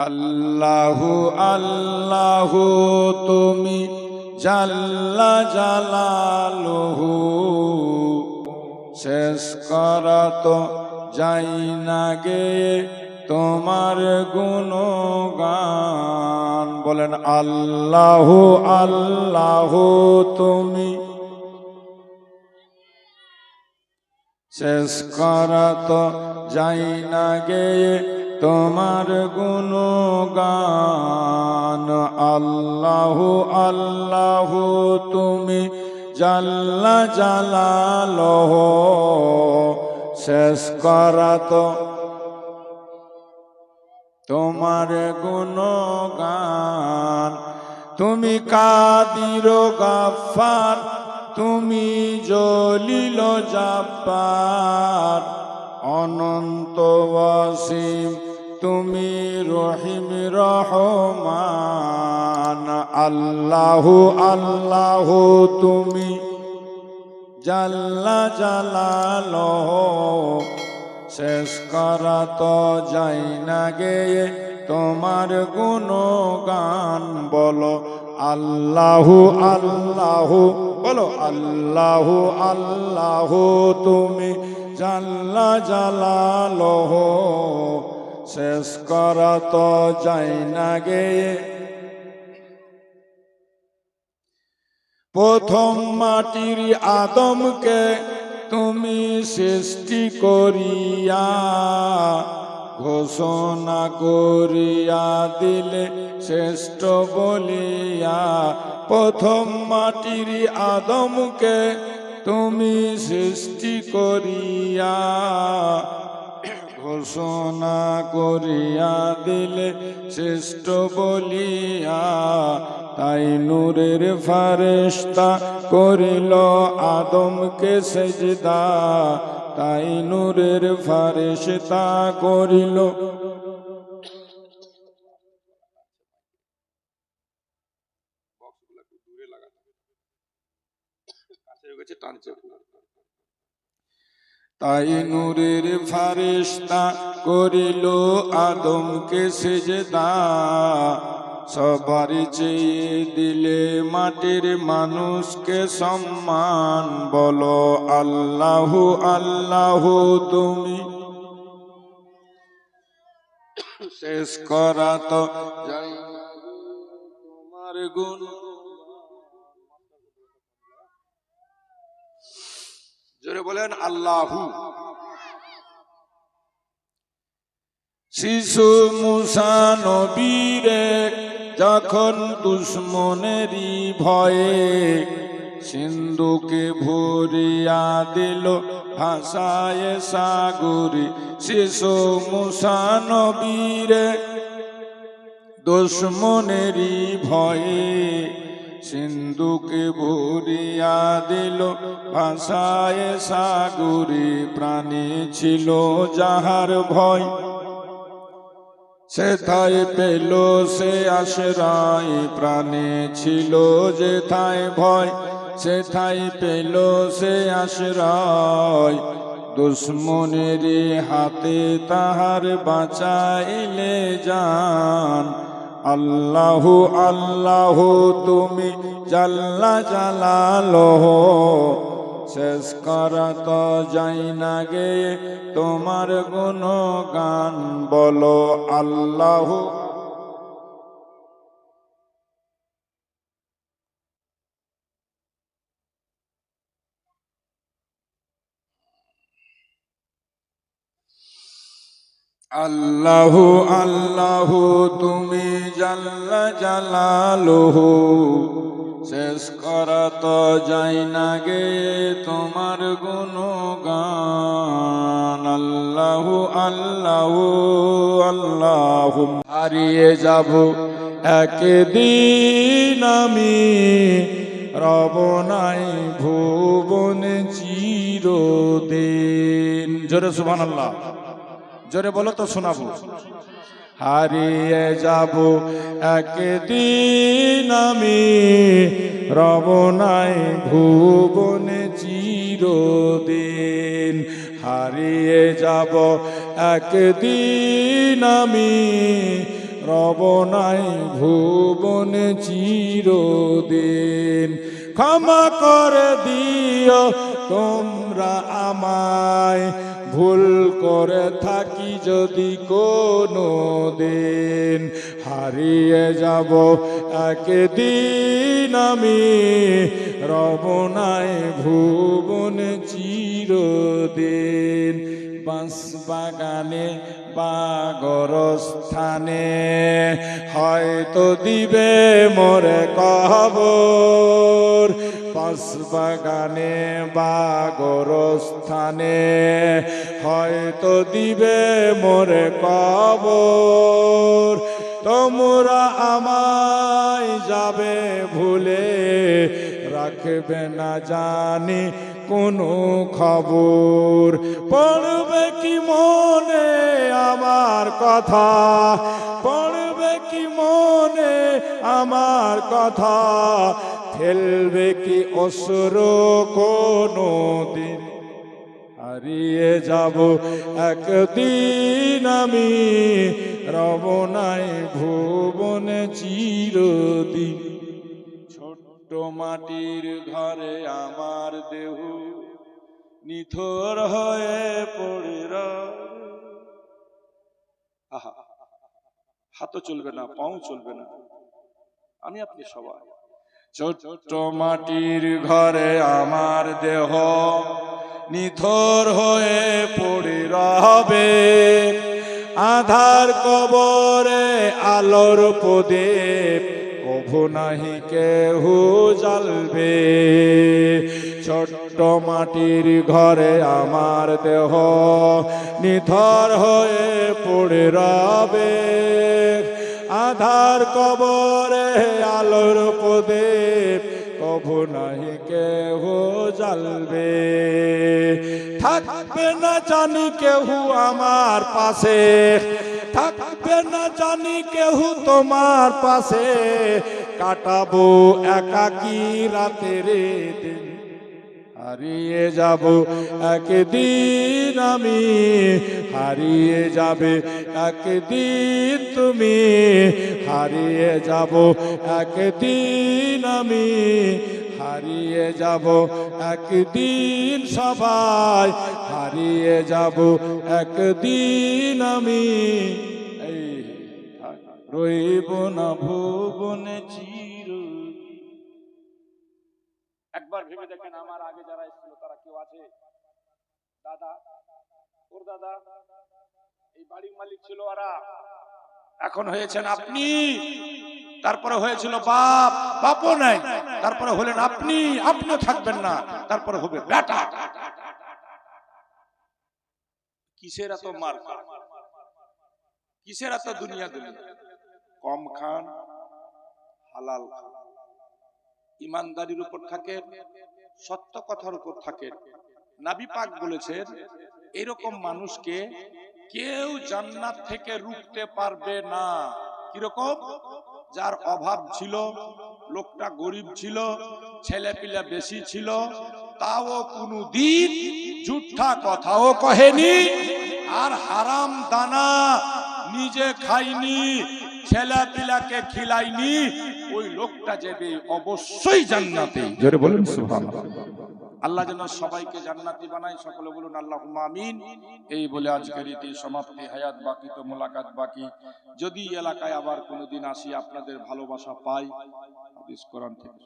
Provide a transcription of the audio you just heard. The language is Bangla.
আল্লাহু আল্লাহু তুমি জাল্লা জালালুহু, শেষ করা তো যাই না গে তোমার গুণগান। বলেন আল্লাহু আল্লাহু তুমি, শেষ করা তো যাই না গে তোমার গুণগান। আল্লাহু আল্লাহু তুমি জাল্লা জালালুহু, শেষ করা তো তোমার গুণগান। তুমি কাদির গাফফার, তুমি জলিল জাব্বার, অনন্ত ওয়াসিম তুমি রহিম রহমান। আল্লাহু আল্লাহু তুমি জাল্লা জালালুহু, শেষ করা তো যাই না গে তোমার গুণগান। বলো আল্লাহু আল্লাহু, বলো আল্লাহু আল্লাহু তুমি জাল্লা জালালুহু, শেষ করা তো যাই না গে। প্রথম মাটির আদমকে তুমি সৃষ্টি করিয়া, ঘোষণা করিয়া দিলে শ্রেষ্ঠ বলিয়া। প্রথম মাটির আদমকে তুমি সৃষ্টি করিয়া, ঘোষণা করিয়া দিলে শ্রেষ্ঠ বলিয়া। তাই নূরের ফারেশতা করিল আদমকে সেজদা, তাই নূরের ফারেশতা করিল। তাই নূরের ফারেশতা করিল আদমকে সেজদা, সবার চেয়ে দিলে মাটির মানুষকে সম্মান। বলো আল্লাহু আল্লাহু তুমি, শেষ করা তো যাই না তোমার গুণ। জোরে বলেন আল্লাহু। শিশু মুসা নবীরে যখন দুশ্মনেরই ভয়ে সিন্ধুকে ভরিয়া দিল ভাষায় সাগরে। শিশু মুসা নবীরে দুশ্মনেরই ভয়ে সিন্ধুকে ভরিয়া দিল ভাষায় সাগরে। প্রাণী ছিল যাহার ভয়, সেথায় পেল সে আশ্রয়। প্রাণে ছিল যেথায় ভয়, সেথায় পেল সে আশ্রয়। দুশ্মনের হাতে তাহার বাঁচাইলে জান। আল্লাহু আল্লাহু তুমি জাল্লা জালালুহু, শেষ করা তো যাই না গে তোমার গুণগান। বলো আল্লাহু। আল্লাহু আল্লাহু তুমি জাল্লা জালালুহু, শেষ করা তো যাই না গে তোমার গুণগান। আল্লাহু আল্লাহু আল্লাহু। হারিয়ে যাব একদিন আমি, রব নাই ভুবনে চিরদিন। জোরে সুবহানাল্লাহ, জোরে বলো তো শোনাবো। হারিয়ে যাব একদিন আমি, রব নাই ভুবনে চিরদিন। হারিয়ে যাব একদিন আমি, রব নাই ভুবনে চিরদিন। ক্ষমা করে দিও তোমরা আমায়, ভুল করে থাকি যদি কোনো দিন। হারিয়ে যাব একদিন আমি, রব নাই ভুবনে চিরদিন। বাঁশ বাগানে বা গোরস্থানে হয়তো দিবে মোরে কবর। বাঁশ বাগানে বা গোরস্থানে হয়তো দিবে মোরে কবর। তোমরা আমায় যাবে ভুলে, রাখবে না জানি কোনো খবর। পড়বে কি মনে আমার কথা, পড়বে কি মনে আমার কথা, ফেলবে কি অশ্রু কোনো দিন। হারিয়ে যাব একদিন আমি, রব নাই ভুবনে চিরদিন। ছোট্ট মাটির ঘরে আমার দেহ নিথর হয়ে পড়ে রবে। আহা, হাতও চলবে না, পাও চলবে না, আমি আপনি সবাই। ছোট্ট মাটির ঘরে আমার দেহ নিথর হয়ে পড়ে রবে। আধার কবরে আলোর প্রদীপ কভু নাহি কেহ জ্বালবে। ছোট্ট মাটির ঘরে আমার দেহ নিথর হয়ে পড়ে রবে। আধার কবরে আলোর প্রদীপ কভু নাহি কেহ জ্বালবে। থাকবে না জানি কেহ আমার পাশে, থাকবে না জানি কেহ তোমার পাশে, কাটাবো একাকী রাতের দিন। হারিয়ে যাব একদিন আমি, হারিয়ে যাবে একদিন তুমি। হারিয়ে যাব একদিন আমি, হারিয়ে যাব একদিন সবাই। হারিয়ে যাব একদিন আমি, এই রইব না ভুবনে চিরদিন। একবার ভেবে দেখেন, আমার আগে যারা ছিল তারা কেউ আছে? দাদা, ওর দাদা, এই বাড়ির মালিক ছিল ওরা, এখন হয়েছেন আপনি। তারপরে হয়েছিল বাপ, বাপও নাই। তারপরে হলেন আপনি, আপনিও থাকবেন না। তারপরে হবে বেটা। কিসের এত মার, কিসের এত দুনিয়া দুনিয়া? কম খান, হালাল খান, ইমানদারির উপর থাকেন, সত্য কথার উপর থাকেন। নবী পাক বলেছেন, এরকম মানুষকে কেউ জান্নাত থেকে রুখতে পারবে না। কিরকম? যার অভাব ছিল, লোকটা গরিব ছিল, ছেলে পিলে বেশি ছিল, তাও কোনো দিন ঝুঠা কথাও কহেনি, আর হারাম দানা নিজে খাইনি, ছেলে পিলাকে খিলাইনি, ওই লোকটা যাবে অবশ্যই জান্নাতে। জোরে বলুন সুবহানাল্লাহ। আল্লাহ যেন সবাইকে জান্নাতি বানায়, সকলে বলুন আল্লাহুম্মা আমিন। এই বলে আজকের ইতি সমাপ্তি। হায়াত বাকি তো মোলাকাত বাকি। যদি এলাকায় আবার কোনোদিন আসি, আপনাদের ভালোবাসা পাই। হাদিস কোরআন থেকে।